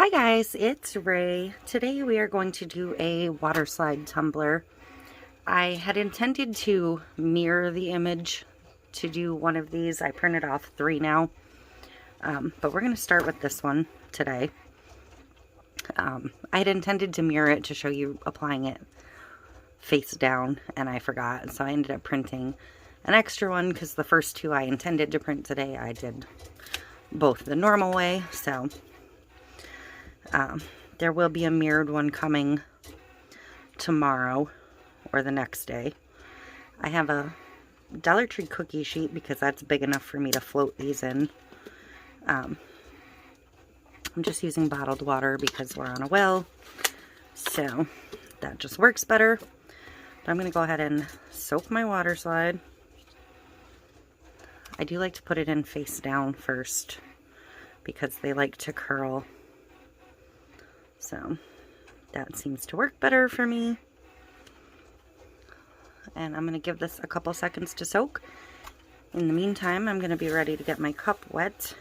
Hi guys, it's Ray. Today we are going to do a water slide tumbler. I had intended to mirror the image to do one of these. I printed off 3 now, but we're going to start with this one today. I had intended to mirror it to show you applying it face down, and I forgot, so I ended up printing an extra one because the first 2 I intended to print today, I did both the normal way, so there will be a mirrored one coming tomorrow or the next day. I have a Dollar Tree cookie sheet because that's big enough for me to float these in. I'm just using bottled water because we're on a well, so that just works better. But I'm going to go ahead and soak my water slide. I do like to put it in face down first because they like to curl. So that seems to work better for me. And I'm going to give this a couple seconds to soak. In the meantime, I'm going to be ready to get my cup wet.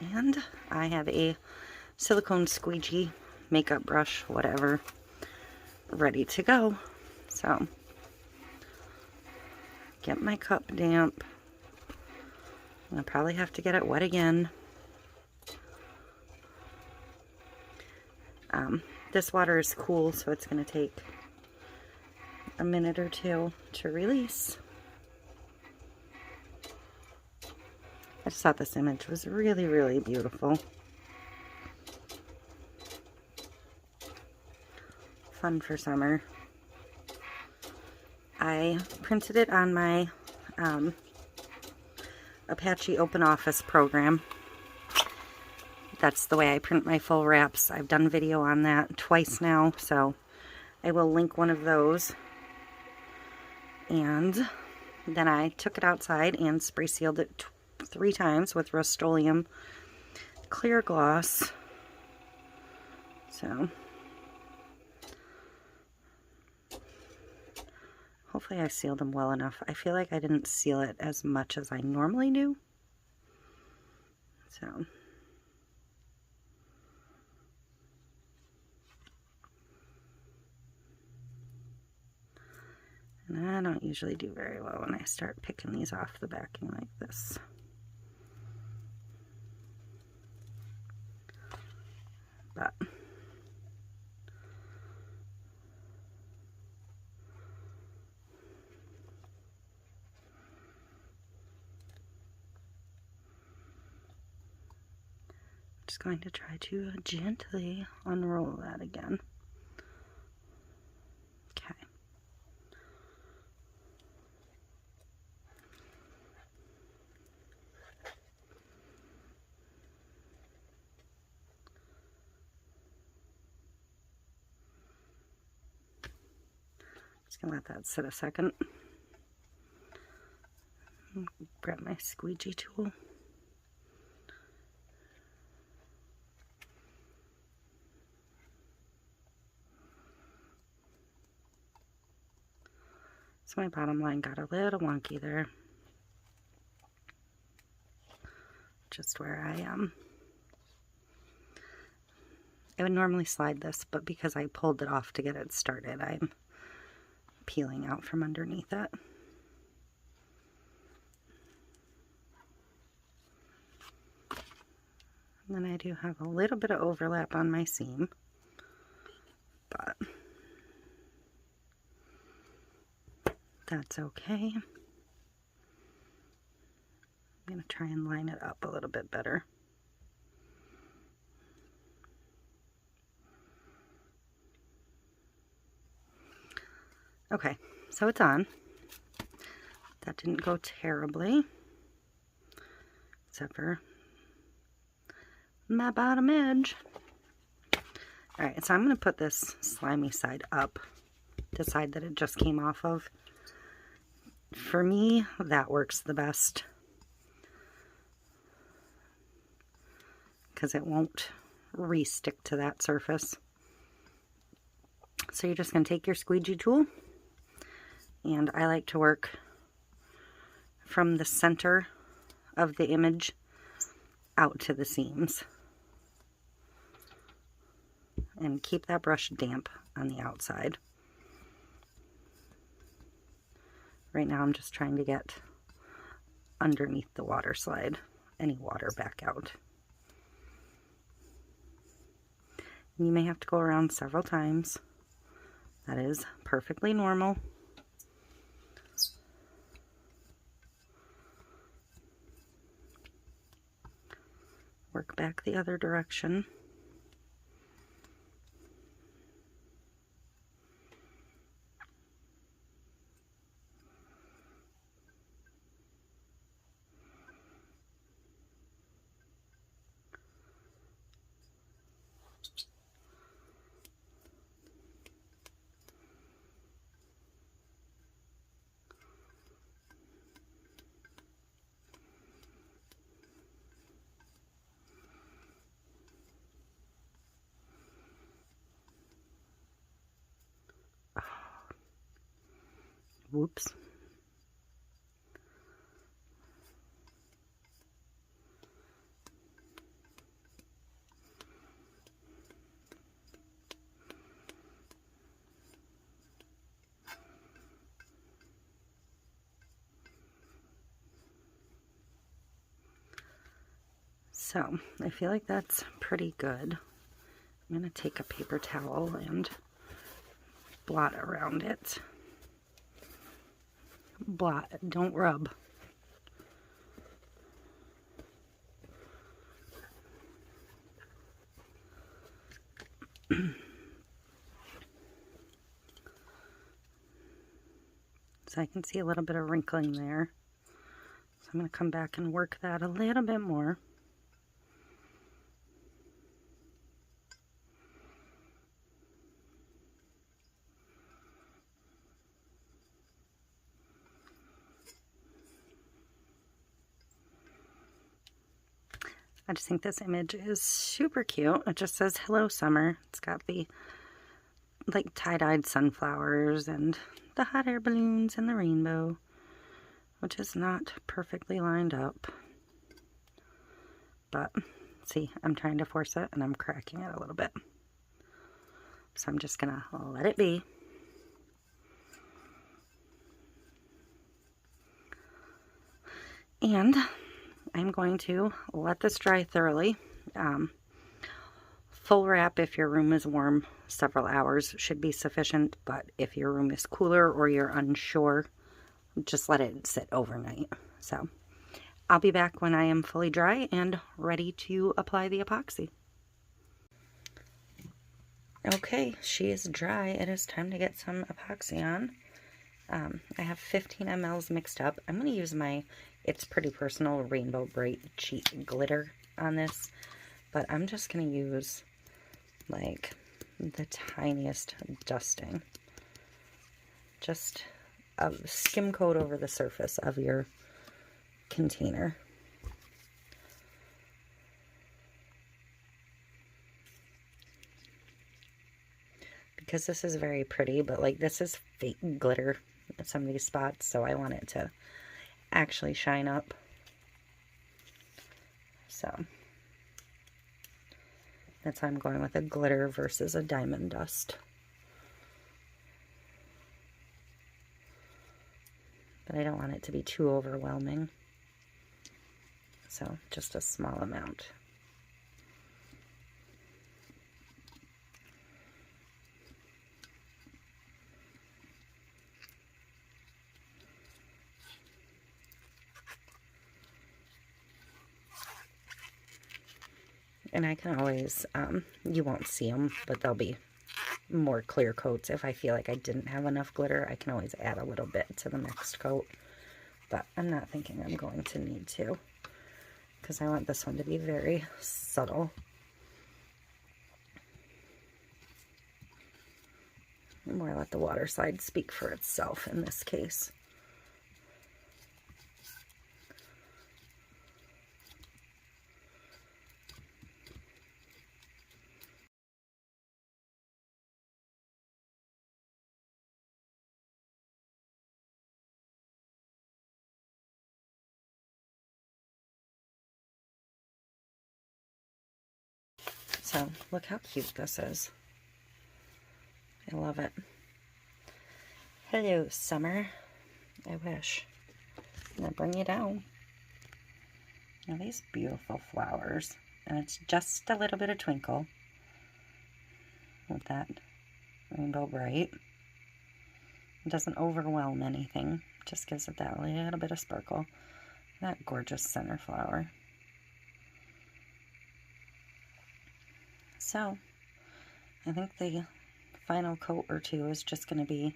And I have a silicone squeegee, makeup brush, whatever, ready to go. So get my cup damp. I'll probably have to get it wet again. This water is cool, so it's going to take a minute or 2 to release. I just thought this image was really, really beautiful. Fun for summer. I printed it on my Apache Open Office program. That's the way I print my full wraps. I've done video on that twice now, so I will link one of those. And then I took it outside and spray sealed it 3 times with Rust-Oleum clear gloss. So hopefully I sealed them well enough. I feel like I didn't seal it as much as I normally do. So and I don't usually do very well when I start picking these off the backing like this. But just going to try to gently unroll that again. Okay. Just gonna let that sit a second. Grab my squeegee tool. So my bottom line got a little wonky there. Just where I would normally slide this, but because I pulled it off to get it started, I'm peeling out from underneath it. And then I do have a little bit of overlap on my seam, but that's okay. I'm going to try and line it up a little bit better. Okay, so it's on. That didn't go terribly, except for my bottom edge. Alright, so I'm going to put this slimy side up, the side that it just came off of. For me, that works the best, because it won't re-stick to that surface. So you're just going to take your squeegee tool, and I like to work from the center of the image out to the seams. and keep that brush damp on the outside. Right now I'm just trying to get underneath the water slide any water back out. You may have to go around several times. That is perfectly normal. Work back the other direction. Whoops. So, I feel like that's pretty good. I'm going to take a paper towel and blot around it. Blot, don't rub. So I can see a little bit of wrinkling there. So I'm going to come back and work that a little bit more. I just think this image is super cute. It just says hello summer. It's got the like tie-dyed sunflowers and the hot air balloons and the rainbow, which is not perfectly lined up. But see, I'm trying to force it and I'm cracking it a little bit. So I'm just gonna let it be. And I'm going to let this dry thoroughly. Full wrap if your room is warm, several hours should be sufficient, but if your room is cooler or you're unsure, just let it sit overnight. So I'll be back when I am fully dry and ready to apply the epoxy. Okay, she is dry. It is time to get some epoxy on. I have 15 mLs mixed up. I'm going to use my It's Pretty Personal Rainbow Bright Cheat Glitter on this, but I'm just going to use like the tiniest dusting. Just a skim coat over the surface of your container. Because this is very pretty, but like this is fake glitter at some of these spots, so I want it to actually shine up. So that's why I'm going with a glitter versus a diamond dust. But I don't want it to be too overwhelming. So just a small amount. And I can always, you won't see them, but they'll be more clear coats. If I feel like I didn't have enough glitter, I can always add a little bit to the next coat. But I'm not thinking I'm going to need to, because I want this one to be very subtle. More let the water slide speak for itself in this case. So look how cute this is. I love it. Hello, summer. I wish. I'm gonna bring you down. Now these beautiful flowers. And it's just a little bit of twinkle with that Rainbow Bright. It doesn't overwhelm anything. Just gives it that little bit of sparkle. That gorgeous center flower. So, I think the final coat or two is just going to be,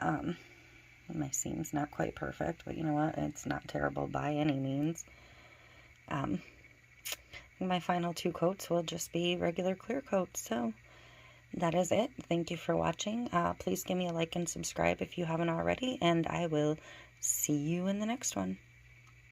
my seam's not quite perfect, but you know what, it's not terrible by any means. My final 2 coats will just be regular clear coats. So that is it. Thank you for watching. Please give me a like and subscribe if you haven't already, and I will see you in the next one.